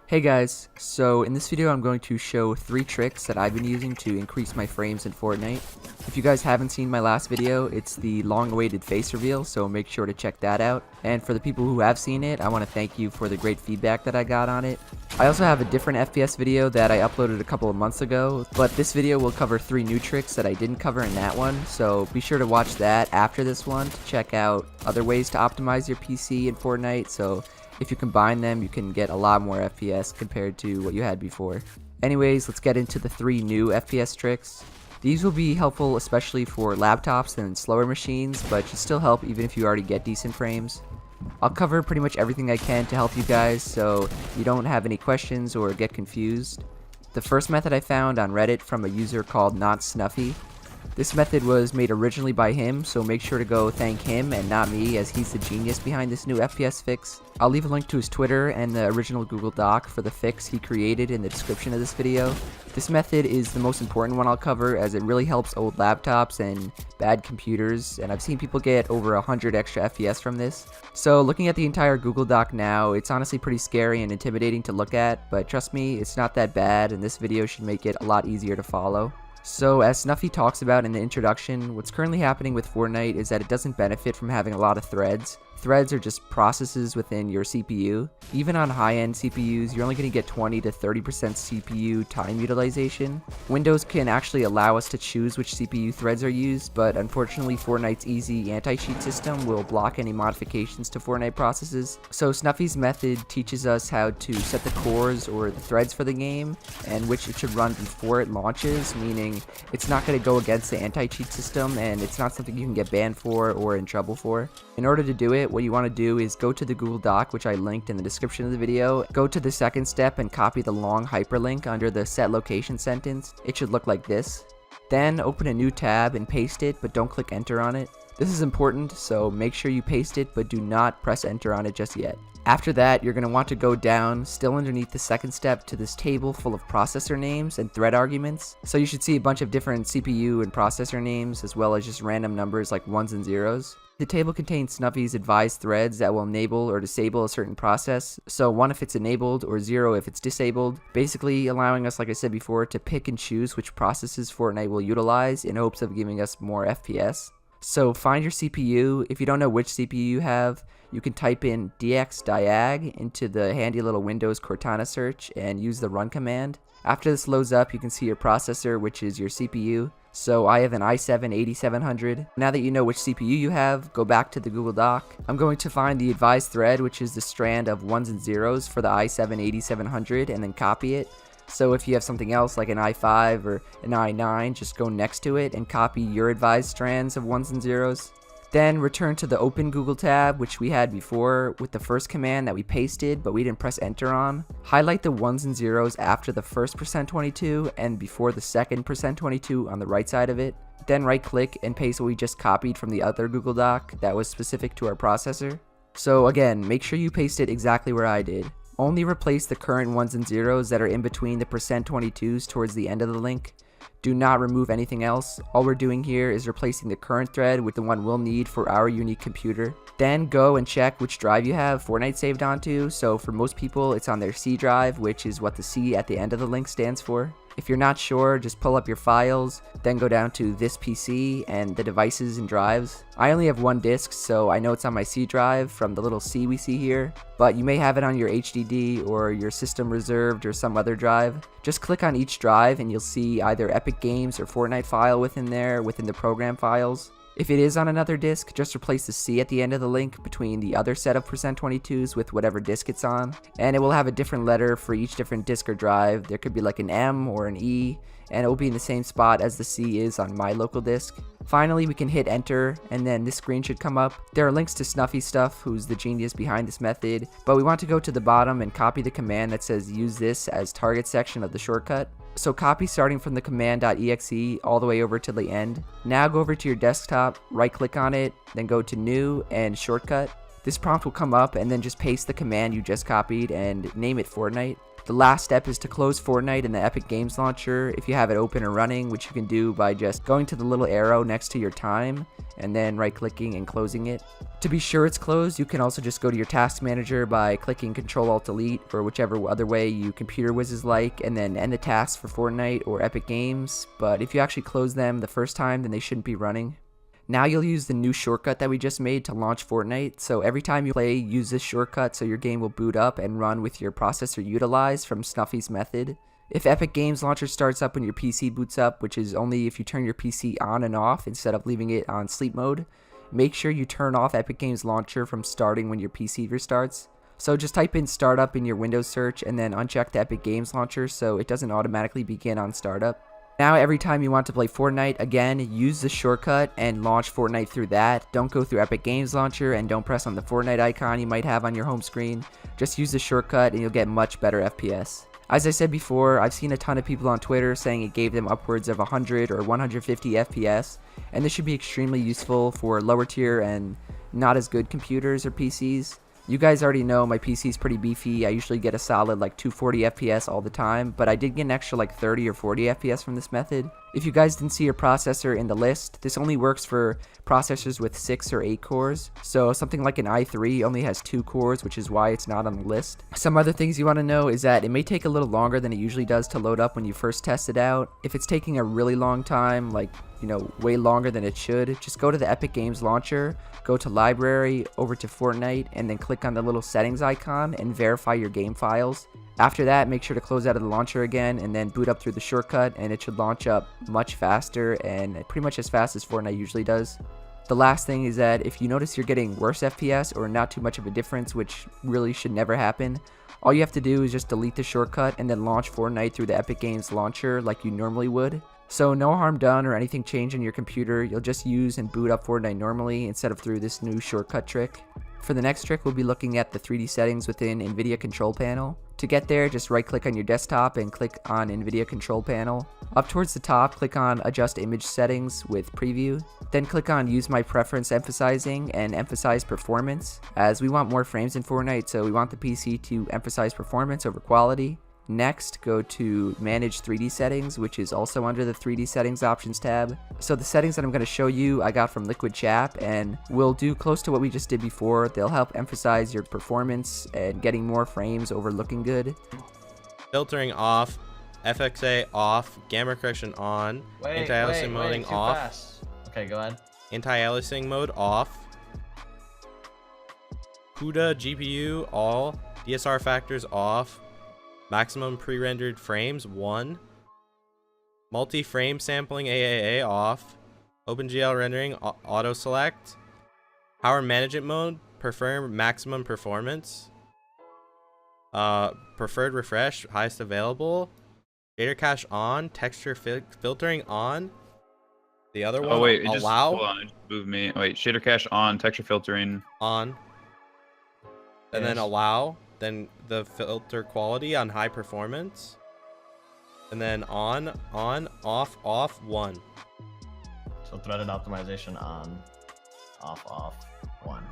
Hey guys, so in this video I'm going to show 3 tricks that I've been using to increase my frames in Fortnite. If you guys haven't seen my last video, it's the long-awaited face reveal, so make sure to check that out. And for the people who have seen it, I want to thank you for the great feedback that I got on it. I also have a different FPS video that I uploaded a couple of months ago, but this video will cover 3 new tricks that I didn't cover in that one, so be sure to watch that after this one to check out other ways to optimize your PC in Fortnite. So if you combine them, you can get a lot more FPS compared to what you had before. Anyways, let's get into the 3 new FPS tricks. These will be helpful especially for laptops and slower machines, but should still help even if you already get decent frames. I'll cover pretty much everything I can to help you guys, so you don't have any questions or get confused. The first method I found on Reddit from a user called Not Snuffy. This method was made originally by him, so make sure to go thank him and not me, as he's the genius behind this new FPS fix. I'll leave a link to his Twitter and the original Google Doc for the fix he created in the description of this video. This method is the most important one I'll cover, as it really helps old laptops and bad computers, and I've seen people get over 100 extra FPS from this. So looking at the entire Google Doc now, it's honestly pretty scary and intimidating to look at, but trust me, it's not that bad, and this video should make it a lot easier to follow. So as Snuffy talks about in the introduction, what's currently happening with Fortnite is that it doesn't benefit from having a lot of threads. Threads are just processes within your CPU. Even on high-end CPUs, you're only going to get 20 to 30% CPU time utilization. Windows can actually allow us to choose which CPU threads are used, but unfortunately Fortnite's easy anti-cheat system will block any modifications to Fortnite processes. So Snuffy's method teaches us how to set the cores or the threads for the game, and which it should run before it launches, meaning it's not going to go against the anti-cheat system, and it's not something you can get banned for or in trouble for. In order to do it, what you want to do is go to the Google Doc, which I linked in the description of the video, go to the second step and copy the long hyperlink under the set location sentence. It should look like this. Then open a new tab and paste it, but don't click enter on it. This is important, so make sure you paste it, but do not press enter on it just yet. After that, you're going to want to go down, still underneath the second step, to this table full of processor names and thread arguments. So you should see a bunch of different CPU and processor names, as well as just random numbers like 1s and 0s. The table contains Snuffy's advised threads that will enable or disable a certain process, so 1 if it's enabled or 0 if it's disabled, basically allowing us, like I said before, to pick and choose which processes Fortnite will utilize in hopes of giving us more FPS. So find your CPU. If you don't know which CPU you have, you can type in dxdiag into the handy little Windows Cortana search and use the run command. After this loads up, you can see your processor, which is your CPU. So I have an i7-8700. Now that you know which CPU you have, go back to the Google Doc. I'm going to find the advised thread, which is the strand of 1s and 0s for the i7-8700, and then copy it. So if you have something else like an i5 or an i9, just go next to it and copy your advised strands of 1s and 0s. Then return to the open Google tab, which we had before with the first command that we pasted but we didn't press enter on. Highlight the 1s and 0s after the first %22 and before the second %22 on the right side of it. Then right click and paste what we just copied from the other Google Doc that was specific to our processor. So again, make sure you paste it exactly where I did. Only replace the current 1s and 0s that are in between the %22s towards the end of the link. Do not remove anything else. All we're doing here is replacing the current thread with the one we'll need for our unique computer. Then go and check which drive you have Fortnite saved onto. So for most people, it's on their C drive, which is what the C at the end of the link stands for. If you're not sure, just pull up your files, then go down to this PC and the devices and drives. I only have one disk, so I know it's on my C drive from the little C we see here, but you may have it on your HDD or your system reserved or some other drive. Just click on each drive and you'll see either Epic Games or Fortnite file within there, within the program files. If it is on another disk, just replace the C at the end of the link between the other set of %22s with whatever disk it's on, and it will have a different letter for each different disk or drive. There could be like an M or an E, and it will be in the same spot as the C is on my local disk. Finally, we can hit enter, and then this screen should come up. There are links to Snuffy Stuff, who's the genius behind this method, but we want to go to the bottom and copy the command that says use this as target section of the shortcut. So copy starting from the command.exe all the way over to the end. Now go over to your desktop, right click on it, then go to new and shortcut. This prompt will come up, and then just paste the command you just copied and name it Fortnite. The last step is to close Fortnite in the Epic Games Launcher if you have it open or running, which you can do by just going to the little arrow next to your time and then right clicking and closing it. To be sure it's closed, you can also just go to your task manager by clicking Ctrl-Alt-Delete or whichever other way you computer whizzes like, and then end the task for Fortnite or Epic Games. But if you actually close them the first time, then they shouldn't be running. Now you'll use the new shortcut that we just made to launch Fortnite, so every time you play, use this shortcut so your game will boot up and run with your processor utilized from Snuffy's method. If Epic Games Launcher starts up when your PC boots up, which is only if you turn your PC on and off instead of leaving it on sleep mode, make sure you turn off Epic Games Launcher from starting when your PC restarts. So just type in startup in your Windows search and then uncheck the Epic Games Launcher so it doesn't automatically begin on startup. Now every time you want to play Fortnite, again, use the shortcut and launch Fortnite through that. Don't go through Epic Games Launcher and don't press on the Fortnite icon you might have on your home screen. Just use the shortcut and you'll get much better FPS. As I said before, I've seen a ton of people on Twitter saying it gave them upwards of 100 or 150 FPS, and this should be extremely useful for lower tier and not as good computers or PCs. You guys already know my PC is pretty beefy. I usually get a solid like 240 FPS all the time, but I did get an extra like 30 or 40 FPS from this method. If you guys didn't see your processor in the list, this only works for processors with 6 or 8 cores. So something like an i3 only has 2 cores, which is why it's not on the list. Some other things you want to know is that it may take a little longer than it usually does to load up when you first test it out. If it's taking a really long time, like way longer than it should, just go to the Epic Games Launcher, go to Library, over to Fortnite, and then click on the little settings icon and verify your game files. After that, make sure to close out of the launcher again and then boot up through the shortcut, and it should launch up much faster and pretty much as fast as Fortnite usually does. The last thing is that if you notice you're getting worse FPS or not too much of a difference, which really should never happen, all you have to do is just delete the shortcut and then launch Fortnite through the Epic Games Launcher like you normally would. So no harm done or anything changed on your computer, you'll just use and boot up Fortnite normally instead of through this new shortcut trick. For the next trick, we'll be looking at the 3D settings within NVIDIA Control Panel. To get there, just right click on your desktop and click on NVIDIA Control Panel. Up towards the top, click on Adjust Image Settings with Preview. Then click on Use My Preference Emphasizing and Emphasize Performance, as we want more frames in Fortnite, so we want the PC to emphasize performance over quality. Next, go to Manage 3D Settings, which is also under the 3D Settings Options tab. So the settings that I'm going to show you, I got from Liquid Chap, and will do close to what we just did before. They'll help emphasize your performance and getting more frames over looking good. Filtering off, FXA off, gamma correction on, anti-aliasing mode off. Fast. Okay, go ahead. Anti-aliasing mode off. CUDA GPU all, DSR factors off. Maximum pre-rendered frames 1. Multi-frame sampling AAA off. OpenGL rendering auto select. Power management mode, prefer maximum performance. Preferred refresh, highest available. Shader cache on, texture filtering on. The other one, wait, it allow. Hold on, it moved me. Wait, shader cache on, texture filtering on. And then allow. Then the filter quality on high performance, and then on, off, 1. So threaded optimization on, off, 1.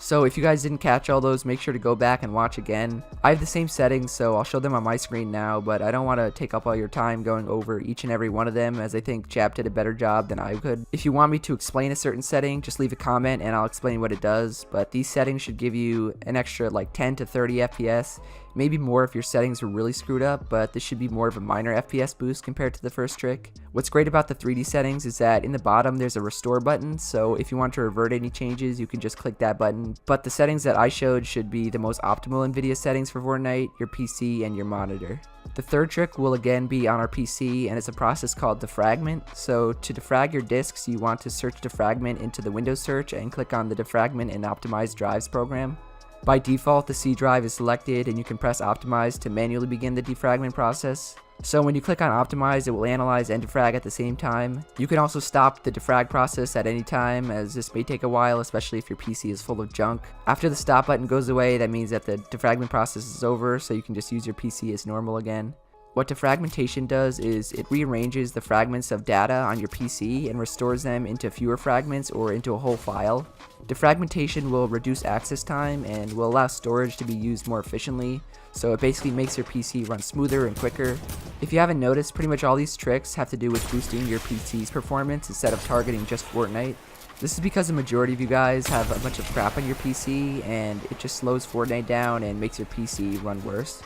So if you guys didn't catch all those, make sure to go back and watch again. I have the same settings, so I'll show them on my screen now, but I don't want to take up all your time going over each and every one of them, as I think Chap did a better job than I could. If you want me to explain a certain setting, just leave a comment and I'll explain what it does, but these settings should give you an extra like 10 to 30 FPS, maybe more if your settings were really screwed up, but this should be more of a minor FPS boost compared to the first trick. What's great about the 3D settings is that in the bottom there's a restore button, so if you want to revert any changes, you can just click that button. But the settings that I showed should be the most optimal NVIDIA settings for Fortnite, your PC, and your monitor. The third trick will again be on our PC, and it's a process called defragment. So to defrag your disks, you want to search defragment into the Windows search and click on the Defragment and Optimize Drives program. By default, the C drive is selected, and you can press Optimize to manually begin the defragment process. So when you click on Optimize, it will analyze and defrag at the same time. You can also stop the defrag process at any time, as this may take a while, especially if your PC is full of junk. After the stop button goes away, that means that the defragment process is over, so you can just use your PC as normal again. What defragmentation does is it rearranges the fragments of data on your PC and restores them into fewer fragments or into a whole file. Defragmentation will reduce access time and will allow storage to be used more efficiently, so it basically makes your PC run smoother and quicker. If you haven't noticed, pretty much all these tricks have to do with boosting your PC's performance instead of targeting just Fortnite. This is because the majority of you guys have a bunch of crap on your PC and it just slows Fortnite down and makes your PC run worse.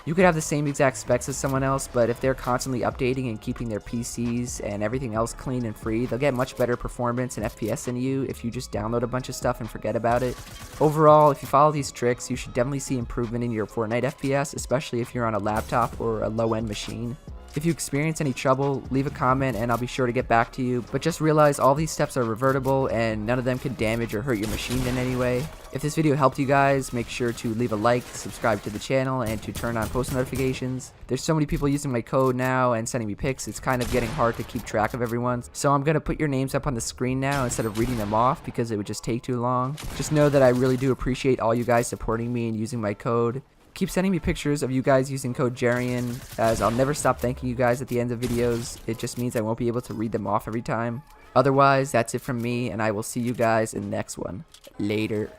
You could have the same exact specs as someone else, but if they're constantly updating and keeping their PCs and everything else clean and free, they'll get much better performance and FPS than you if you just download a bunch of stuff and forget about it. Overall, if you follow these tricks, you should definitely see improvement in your Fortnite FPS, especially if you're on a laptop or a low-end machine. If you experience any trouble, leave a comment and I'll be sure to get back to you, but just realize all these steps are revertible and none of them can damage or hurt your machine in any way. If this video helped you guys, make sure to leave a like, subscribe to the channel, and to turn on post notifications. There's so many people using my code now and sending me pics, it's kind of getting hard to keep track of everyone. So I'm going to put your names up on the screen now instead of reading them off because it would just take too long. Just know that I really do appreciate all you guys supporting me and using my code. Keep sending me pictures of you guys using code Jarian, as I'll never stop thanking you guys at the end of videos. It just means I won't be able to read them off every time. Otherwise, that's it from me, and I will see you guys in the next one. Later.